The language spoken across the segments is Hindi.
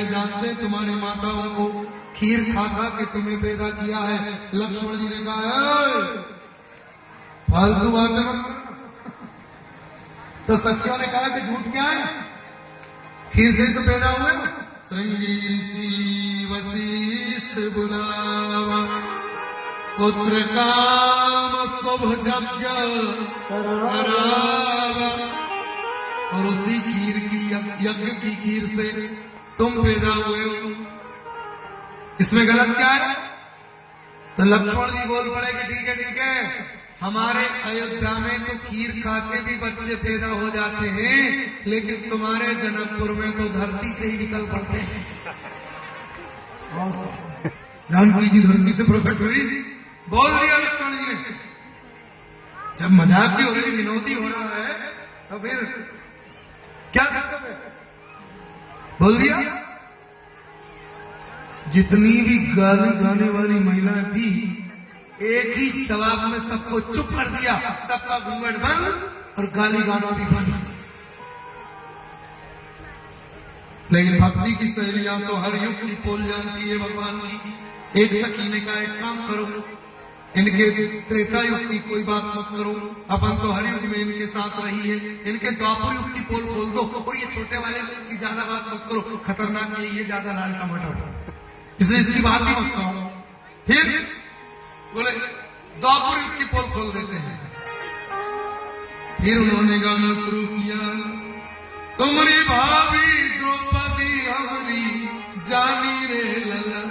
जानते तुम्हारी माताओं को खीर खा खा के तुम्हें पैदा किया है। लक्ष्मण जी ने कहा फालतू बातें। तो सखियों ने कहा कि झूठ क्या है, खीर से तो पैदा हुए। श्रृंगी ऋषि वशिष्ठ बुलावा पुत्र काम शुभ यज्ञ करावा। और उसी खीर की यज्ञ की खीर से तुम पैदा हुए हो, इसमें गलत क्या है? तो लक्ष्मण जी बोल पड़े कि ठीक है, हमारे अयोध्या में तो खीर खा के भी बच्चे पैदा हो जाते हैं, लेकिन तुम्हारे जनकपुर में तो धरती से ही निकल पड़ते हैं। जानकी जी धरती से प्रकट हुई, बोल दिया लक्ष्मण जी ने। जब मजाक भी हो रही, विनोदी हो रहा है, तो फिर क्या दिक्कत है? बोल दिया। जितनी भी गाली गाने वाली महिला थी, एक ही जवाब में सबको चुप कर दिया, सबका घूंघट बंद और गाली गाना भी बंद। लेकिन भक्ति की सहेलियां तो हर युग की पोल जानती है भगवान की। एक सखी ने कहा एक काम करो, इनके त्रेता युग की कोई बात मत करो, अपन तो हर युग में इनके साथ रही है, इनके द्वापर युग की पोल खोल दो, और ये छोटे वाले की ज्यादा बात मत करो, खतरनाक है ये, ज्यादा लाल टमाटर, इसलिए इसकी बात ही मत करो। फिर बोले द्वापर युग की पोल खोल देते हैं। फिर उन्होंने गाना शुरू किया, तुम्हारी भाभी द्रौपदी हमारी जानी रे लला,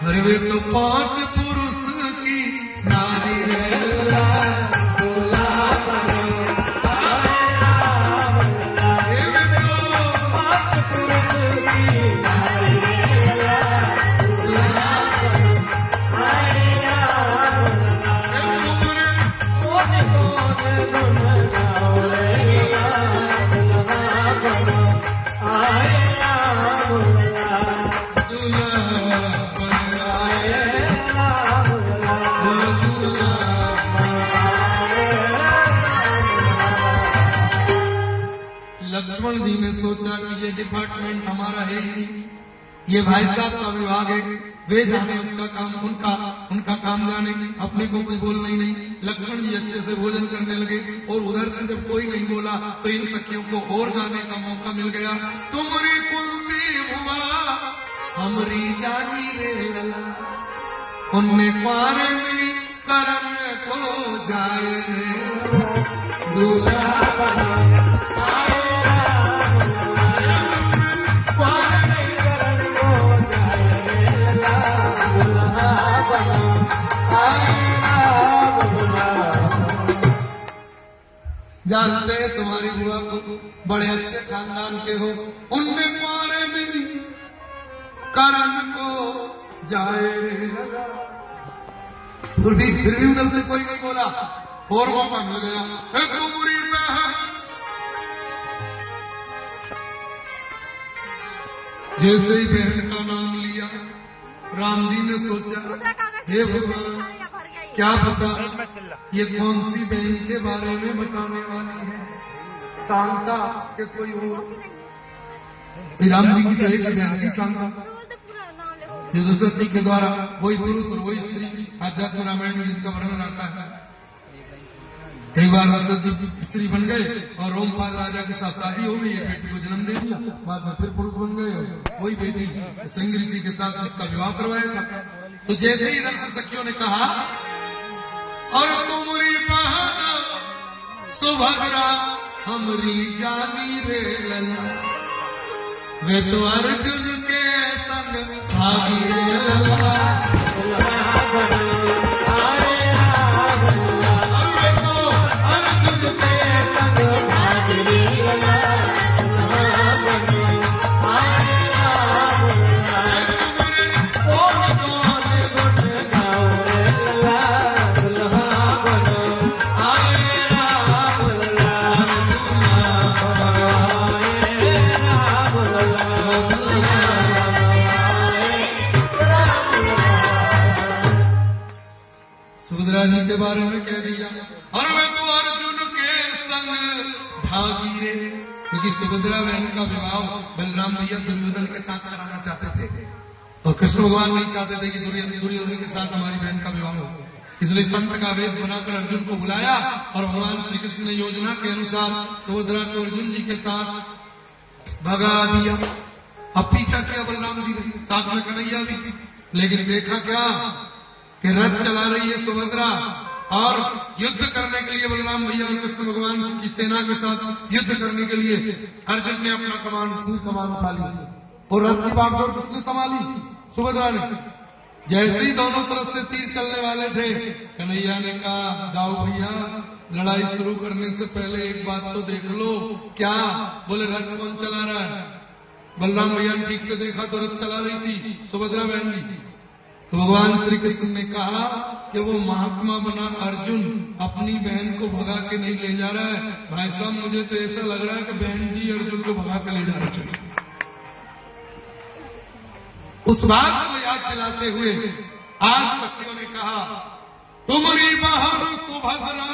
अरे वे तो 5 पुरुष की नारी रे लला। लक्ष्मण जी ने सोचा कि ये डिपार्टमेंट हमारा है ही नहीं, ये भाई साहब का विभाग है, वे जाने उसका काम, उनका काम जाने, अपने को कुछ बोलना ही नहीं। लक्ष्मण जी अच्छे से भोजन करने लगे, और उधर से जब कोई नहीं बोला तो इन सखियों को और गाने का मौका मिल गया। तुम्हारी कुंती हुआ हमारी जानी रे लला, उनने पारे में करन को जाए रे दूल्हा। जानते हैं तुम्हारी बुआ को बड़े अच्छे खानदान के हो, उनने मारे मेरी करण को जाए लगा। फिर भी उधर से कोई नहीं बोला, और मौका मिल गया। एक बुरी बहन जैसे ही बहन का नाम लिया, राम जी ने सोचा हे भगवान, क्या पता ये कौन सी बहन के बारे में बताने वाली है, शांता के कोई हो। राम जी की कहे कि बहन की शांता, युधिष्ठिर के द्वारा वही पुरुष और वही स्त्री आध्यात्म रामायण में जिनका वर्णन आता है। एक बार युधिष्ठिर स्त्री बन गए और रोमपाल राजा के साथ शादी हो गई, बेटी को जन्म दे दिया, बाद में फिर पुरुष बन गए, वही बेटी श्रृंगी ऋषि के साथ उसका विवाह करवाया था। तो जैसे ही इधर से सखियों ने कहा, और तुम्हारी बहन सुभद्रा हमरी जानी रे लला, वे तो अर्जुन के संग भागी रे लला। अर्जुन के संग भागी रे लला। बारे में कह दिया, और मैं तो अर्जुन के संग भागी रे, क्योंकि सुभद्रा बहन का विवाह बलराम भैया दुर्योधन के साथ कराना चाहते थे और कृष्ण भगवान नहीं चाहते थे कि दुर्योधन के साथ हमारी बहन का विवाह हो। इसलिए संत का वेश बनाकर अर्जुन को बुलाया और भगवान श्री कृष्ण ने योजना के अनुसार सुभद्रा को अर्जुन जी के साथ भगा दिया। अब पीछा किया बलराम जी ने, साथ में कन्हैया भी, लेकिन देखा क्या कि रथ चला रही है सुभद्रा और युद्ध करने के लिए बलराम भैया और कृष्ण भगवान की सेना के साथ युद्ध करने के लिए अर्जुन ने अपना कमान उठा ली और रथ की बागडोर किसने संभाली? सुभद्रा ने। जैसे ही दोनों तरफ से तीर चलने वाले थे, कन्हैया ने कहा, दाऊ भैया लड़ाई शुरू करने से पहले एक बात तो देख लो। क्या? बोले रथ कौन चला रहा है? बलराम भैया ने ठीक से देखा तो रथ चला रही थी सुभद्रा बहन जी। तो भगवान श्री कृष्ण ने कहा कि वो महात्मा बना अर्जुन अपनी बहन को भगा के नहीं ले जा रहा है। भाई साहब, मुझे तो ऐसा लग रहा है कि बहन जी अर्जुन को भगा के ले जा रहे हैं। उस बात को याद दिलाते हुए आज सखियों ने कहा, तुम्हारी बहन सुभद्रा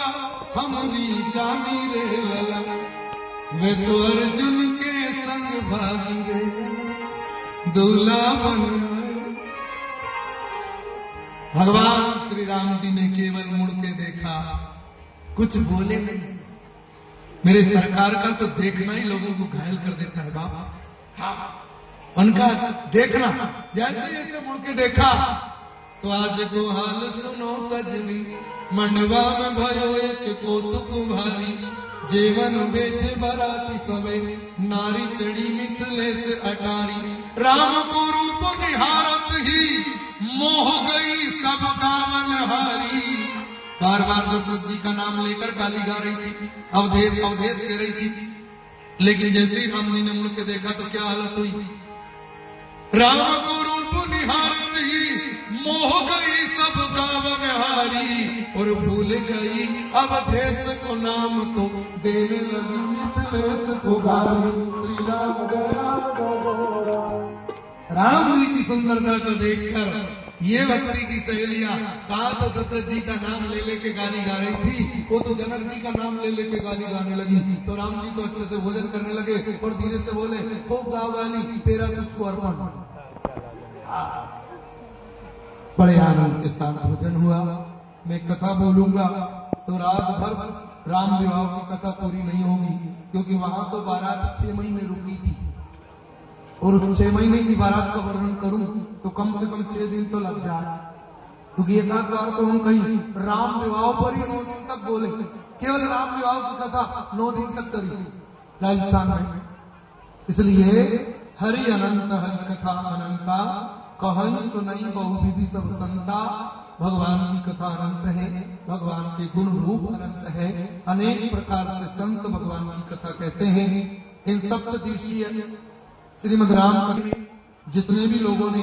हमारी जानी रे लला, वे तो अर्जुन के संग भागी रे दूल्हा बन। भगवान श्री राम जी ने केवल मुड़ के देखा, कुछ बोले नहीं। मेरे सरकार का तो देखना ही लोगों को घायल कर देता है बाप। हाँ, उनका देखना, जैसे जैसे मुड़ के देखा तो आज को हाल सुनो सजनी, मंडवा में भयो एक कौतुक भारी, जीवन बेटे बराती सवे, नारी चढ़ी मिथिले से अटारी, राम को रूप निहारत ही मोह गई सब गावन हारी। बार बार दशरथ जी का नाम लेकर गाली गा रही थी, अवधेश अवधेश कह रही थी, लेकिन जैसे ही राम जी ने मुड़ के देखा तो क्या हालत हुई? राम को रूप निहारत ही मोह गई सब गावन हारी, और भूल गई अवधेश को नाम तो देने लगी मिथिलेश को गाली। राम जी की सुंदरता को देखकर ये भक्ति की सहेलियां कहा तो दशरथ जी का नाम ले लेके गाली गा रही थी, वो तो जनक जी का नाम ले लेके गाली गाने लगी। तो राम जी तो अच्छे से भोजन करने लगे और धीरे से बोले, खूब गाओ गाली, तेरा तुझको अर्पण। बड़े आनंद के साथ भोजन हुआ। मैं कथा बोलूंगा तो रात भर राम विवाह की कथा पूरी नहीं होगी, क्योंकि वहां तो बारात 6 महीने रुकी थी और उस 6 महीने की बारात का वर्णन करूं तो कम से कम 6 दिन तो लग जाए, क्योंकि एक आध बार तो हम कहीं राम विवाह पर ही 9 दिन तक बोले, केवल राम विवाह की कथा 9 दिन तक करी राजस्थान में। इसलिए हरि अनंत हरि कथा अनंता, कहई सुनई बहुविधि सब संता। भगवान की कथा अनंत है, भगवान के गुण रूप अनंत है, अनेक प्रकार से संत भगवान की कथा कहते हैं। इन सप्तदिशीय श्रीमद राम में जितने भी लोगों ने,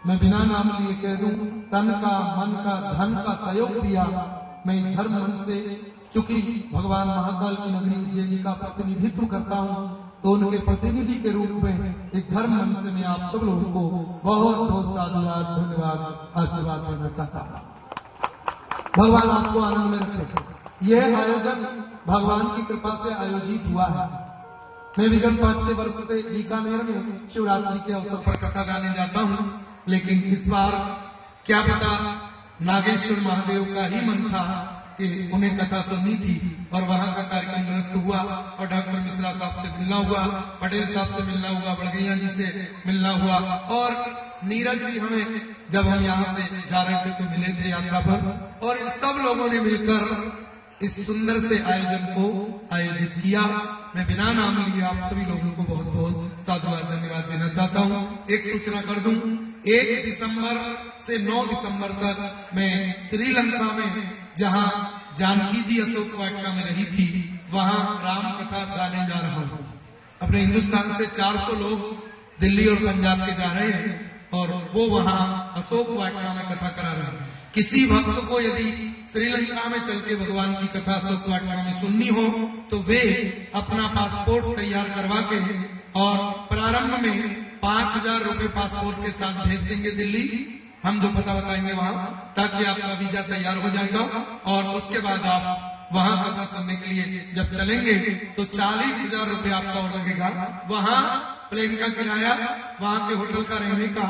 मैं बिना नाम लिए कह दूं, तन का, मन का, धन का सहयोग दिया, मैं धर्म मन से, चूंकि भगवान महाकाल की नगरी उज्जैन का प्रतिनिधित्व करता हूं, तो उनके प्रतिनिधि के रूप में इस धर्म मन से मैं आप सब लोगों को बहुत बहुत साधुवाद, धन्यवाद, आशीर्वाद देना चाहता हूं। भगवान आपको आनंद में रखे। यह आयोजन भगवान की कृपा से आयोजित हुआ है। मैं विगत 5-6 वर्ष से बीकानेर में शिवरात्रि के अवसर पर कथा गाने जाता हूं, लेकिन इस बार क्या पता नागेश्वर महादेव का ही मन था कि उन्हें कथा सुननी थी और वहां का कार्यक्रम निरस्त हुआ और डॉक्टर मिश्रा साहब से मिलना हुआ, पटेल साहब से मिलना हुआ, बड़गैया जी से मिलना हुआ और नीरज भी हमें जब हम यहाँ से जा रहे थे तो मिले थे यात्रा पर, और इन सब लोगों ने मिलकर इस सुंदर से आयोजन को आयोजित किया। मैं बिना नाम लिए आप सभी लोगों को बहुत बहुत साधुवाद धन्यवाद देना चाहता हूँ। एक सूचना कर दूं, 1 दिसंबर से 9 दिसंबर तक मैं श्रीलंका में, जहाँ जानकी जी अशोक वाटिका में रही थी, वहाँ राम कथा गाने जा रहा हूँ। अपने हिंदुस्तान से 400 लोग दिल्ली और पंजाब के जा रहे हैं और वो वहाँ अशोक वाटिका में कथा करा रहे हैं। किसी भक्त को यदि श्रीलंका में चल के भगवान की कथा अशोक वाटिका में सुननी हो तो वे अपना पासपोर्ट तैयार करवा के और प्रारंभ में 5,000 रुपए पासपोर्ट के साथ भेज देंगे दिल्ली। हम जो पता बताएंगे वहाँ, ताकि आपका वीजा तैयार हो जाएगा और उसके बाद आप वहाँ कथा सुनने के लिए जब चलेंगे तो 40,000 रुपये आपका और लगेगा। वहाँ प्लेन का किराया, वहाँ के होटल का रहने का,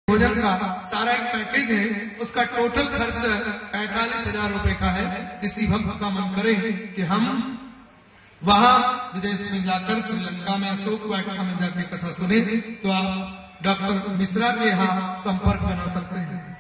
भोजन का सारा एक पैकेज है। उसका टोटल खर्च 45,000 रुपये का है। किसी भक्त का मन करे कि हम वहाँ विदेश में जाकर श्रीलंका में अशोक वाटिका में जाकर कथा सुने, तो आप डॉक्टर मिश्रा के यहाँ संपर्क बना सकते हैं।